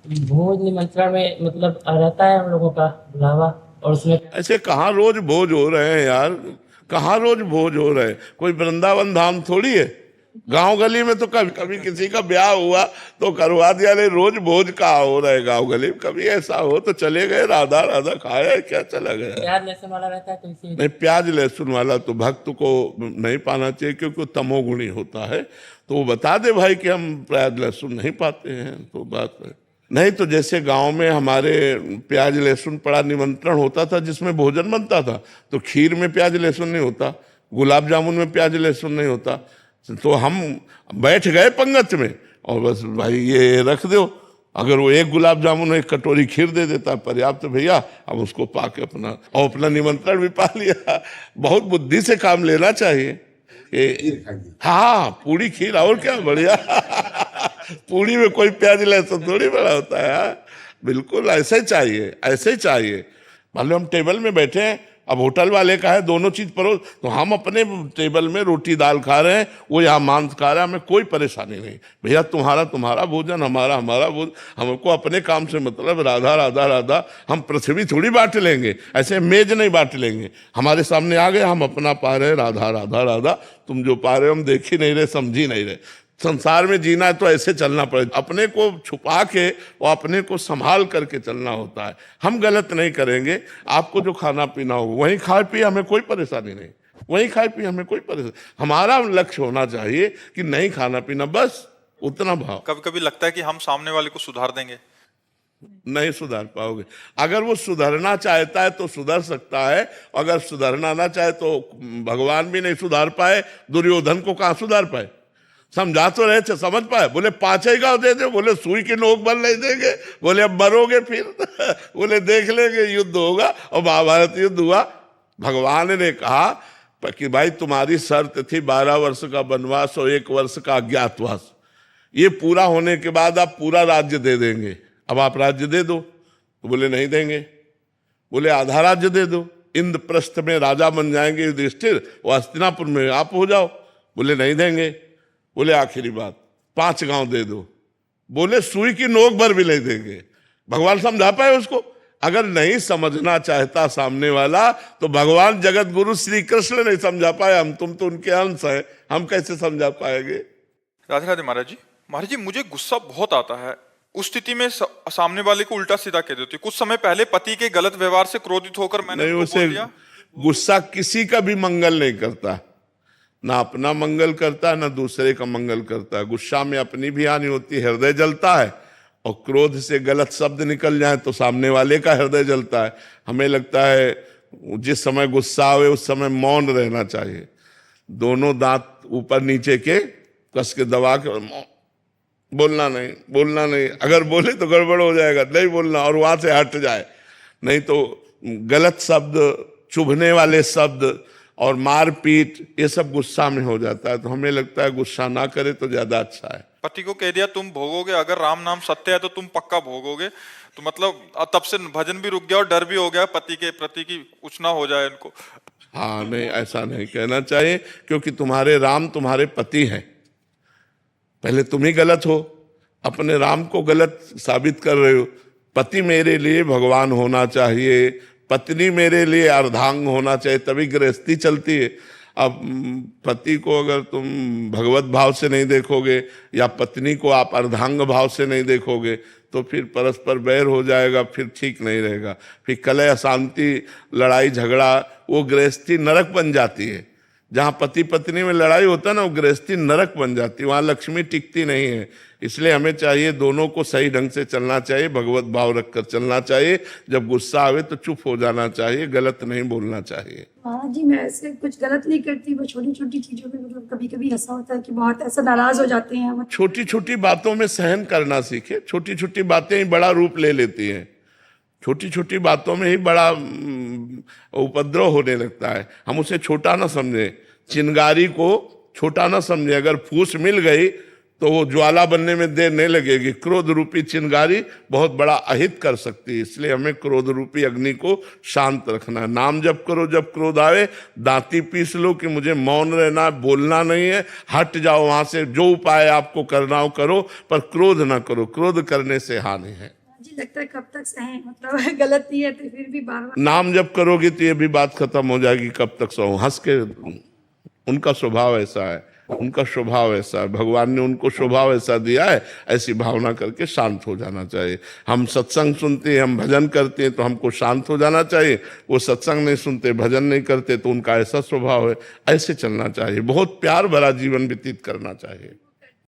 भोज निमंत्रण में मतलब रहता है हम लोगों का बुलावा, और उसमें ऐसे कहाँ रोज भोज हो रहे हैं यार, कहाँ रोज भोज हो रहे हैं? कोई वृंदावन धाम थोड़ी है। गांव गली में तो कभी कभी किसी का ब्याह हुआ तो करवा दिया, नहीं रोज भोज कहाँ हो रहा है गांव गली में? कभी ऐसा हो तो चले गए, राधा राधा खाया, क्या चला गया? प्याज लहसुन वाला रहता है तो इसी। नहीं, प्याज लहसुन वाला तो भक्त को नहीं पाना चाहिए, क्योंकि वो तमोगुणी होता है। तो वो बता दे भाई कि हम प्याज लहसुन नहीं पाते हैं, तो बात है। नहीं तो जैसे गांव में हमारे प्याज लहसुन पड़ा निमंत्रण होता था जिसमें भोजन बनता था, तो खीर में प्याज लहसुन नहीं होता, गुलाब जामुन में प्याज लहसुन नहीं होता। तो हम बैठ गए पंगत में और बस भाई ये रख दो। अगर वो एक गुलाब जामुन एक कटोरी खीर दे देता पर्याप्त, तो भैया हम उसको पा के अपना निमंत्रण भी पा लिया। बहुत बुद्धि से काम लेना चाहिए। हाँ, पूरी खीर और क्या बढ़िया। पूरी में कोई प्याज लहसुन थोड़ी बड़ा होता है यार। बिल्कुल ऐसे ही चाहिए, ऐसे ही चाहिए। मान लो हम टेबल में बैठे हैं, अब होटल वाले का है दोनों चीज परोस, तो हम अपने टेबल में रोटी दाल खा रहे हैं, वो यहाँ मांस खा रहा है, हमें कोई परेशानी नहीं। भैया तुम्हारा तुम्हारा भोजन, हमारा हमारा भोजन, हमको अपने काम से मतलब, राधा राधा राधा। हम पृथ्वी थोड़ी बांट लेंगे, ऐसे मेज नहीं बांट लेंगे। हमारे सामने आ गए, हम अपना पा रहे, राधा राधा राधा। तुम जो पा रहे हो हम देख ही नहीं रहे, समझ ही नहीं रहे। संसार में जीना है तो ऐसे चलना पड़ेगा, अपने को छुपा के और अपने को संभाल करके चलना होता है। हम गलत नहीं करेंगे, आपको जो खाना पीना हो वहीं खाए पिए, हमें कोई परेशानी नहीं। वहीं खाए पिए, हमें कोई परेशानी। हमारा लक्ष्य होना चाहिए कि नहीं खाना पीना, बस उतना भाव। कभी कभी लगता है कि हम सामने वाले को सुधार देंगे। नहीं सुधार पाओगे। अगर वो सुधरना चाहता है तो सुधर सकता है, अगर सुधरना ना चाहे तो भगवान भी नहीं सुधार पाए, दुर्योधन को कहाँ सुधार पाए? समझा तो रहे थे, समझ पाए? बोले 5 ही गाँव दे दे, बोले सुई की नोक बल नहीं देंगे, बोले अब मरोगे फिर। बोले देख लेंगे, युद्ध होगा। और महाभारत युद्ध हुआ। भगवान ने कहा कि भाई तुम्हारी शर्त थी 12 वर्ष का वनवास और 1 वर्ष का अज्ञातवास, ये पूरा होने के बाद आप पूरा राज्य दे देंगे, अब आप राज्य दे दो। तो बोले नहीं देंगे। बोले आधा राज्य दे दो, इंद्रप्रस्थ में राजा बन जाएंगे युधिष्ठिर, और हस्तिनापुर में आप हो जाओ। बोले नहीं देंगे। बोले आखिरी बात 5 गांव दे दो। बोले सुई की नोक भर भी नहीं देंगे। भगवान समझा पाए उसको? अगर नहीं समझना चाहता सामने वाला तो भगवान जगत गुरु श्री कृष्ण नहीं समझा पाए, हम तुम तो उनके अंश हैं, हम कैसे समझा पाएंगे? राधे राधे महाराज जी। महाराज जी, मुझे गुस्सा बहुत आता है। उस स्थिति में सामने वाले को उल्टा सीधा कह देती हूँ। कुछ समय पहले पति के गलत व्यवहार से क्रोधित होकर मैंने नहीं, उनको उसे बोल दिया। गुस्सा किसी का भी मंगल नहीं करता, ना अपना मंगल करता है ना दूसरे का मंगल करता है। गुस्सा में अपनी भी हानि होती है, हृदय जलता है, और क्रोध से गलत शब्द निकल जाए तो सामने वाले का हृदय जलता है। हमें लगता है जिस समय गुस्सा आवे उस समय मौन रहना चाहिए, दोनों दांत ऊपर नीचे के कस के दबा के बोलना नहीं, बोलना नहीं। अगर बोले तो गड़बड़ हो जाएगा, नहीं बोलना, और वहां से हट जाए। नहीं तो गलत शब्द, चुभने वाले शब्द और मारपीट, ये सब गुस्सा में हो जाता है। तो हमें लगता है गुस्सा ना करे तो ज्यादा अच्छा है। पति को कह दिया तुम भोगोगे, अगर राम नाम सत्य है तो तुम पक्का भोगोगे। तो मतलब तब से भजन भी रुक गया और डर भी हो गया पति के प्रति की कुछ ना हो जाए इनको। हाँ नहीं, ऐसा नहीं कहना चाहिए, क्योंकि तुम्हारे राम तुम्हारे पति हैं। पहले तुम ही गलत हो, अपने राम को गलत साबित कर रहे हो। पति मेरे लिए भगवान होना चाहिए, पत्नी मेरे लिए अर्धांग होना चाहिए, तभी गृहस्थी चलती है। अब पति को अगर तुम भगवत भाव से नहीं देखोगे या पत्नी को आप अर्धांग भाव से नहीं देखोगे तो फिर परस्पर बैर हो जाएगा, फिर ठीक नहीं रहेगा। फिर कलह अशांति, लड़ाई झगड़ा, वो गृहस्थी नरक बन जाती है। जहाँ पति पत्नी में लड़ाई होता है ना, वो गृहस्थी नरक बन जाती है, वहाँ लक्ष्मी टिकती नहीं है। इसलिए हमें चाहिए दोनों को सही ढंग से चलना चाहिए, भगवत भाव रखकर चलना चाहिए। जब गुस्सा आवे तो चुप हो जाना चाहिए, गलत नहीं बोलना चाहिए। हाँ जी, मैं ऐसे कुछ गलत नहीं करती, वो छोटी छोटी चीजों में मतलब कभी कभी ऐसा होता है कि बहुत ऐसा नाराज हो जाते हैं हम। छोटी छोटी बातों में सहन करना सीखे। छोटी छोटी बातें ही बड़ा रूप ले लेती हैं, छोटी छोटी बातों में ही बड़ा उपद्रव होने लगता है। हम उसे छोटा ना समझे, चिंगारी को छोटा ना समझे। अगर फूस मिल गई तो वो ज्वाला बनने में देर नहीं लगेगी। क्रोध रूपी चिंगारी बहुत बड़ा अहित कर सकती है, इसलिए हमें क्रोध रूपी अग्नि को शांत रखना है। नाम जप करो, जब क्रोध आवे दांती पीस लो कि मुझे मौन रहना, बोलना नहीं है, हट जाओ वहां से, जो उपाय आपको करना हो करो, पर क्रोध ना करो, क्रोध करने से हानि है। जी लगता है कब तक सहें, मतलब गलत नहीं है तो फिर भी बार बार नाम जब करोगे तो ये भी बात खत्म हो जाएगी, कब तक सहो। हंस के, उनका स्वभाव ऐसा है, उनका स्वभाव ऐसा है, भगवान ने उनको स्वभाव ऐसा दिया है, ऐसी भावना करके शांत हो जाना चाहिए। हम सत्संग सुनते हैं, हम भजन करते हैं तो हमको शांत हो जाना चाहिए। वो सत्संग नहीं सुनते, भजन नहीं करते तो उनका ऐसा स्वभाव है, ऐसे चलना चाहिए। बहुत प्यार भरा जीवन व्यतीत करना चाहिए।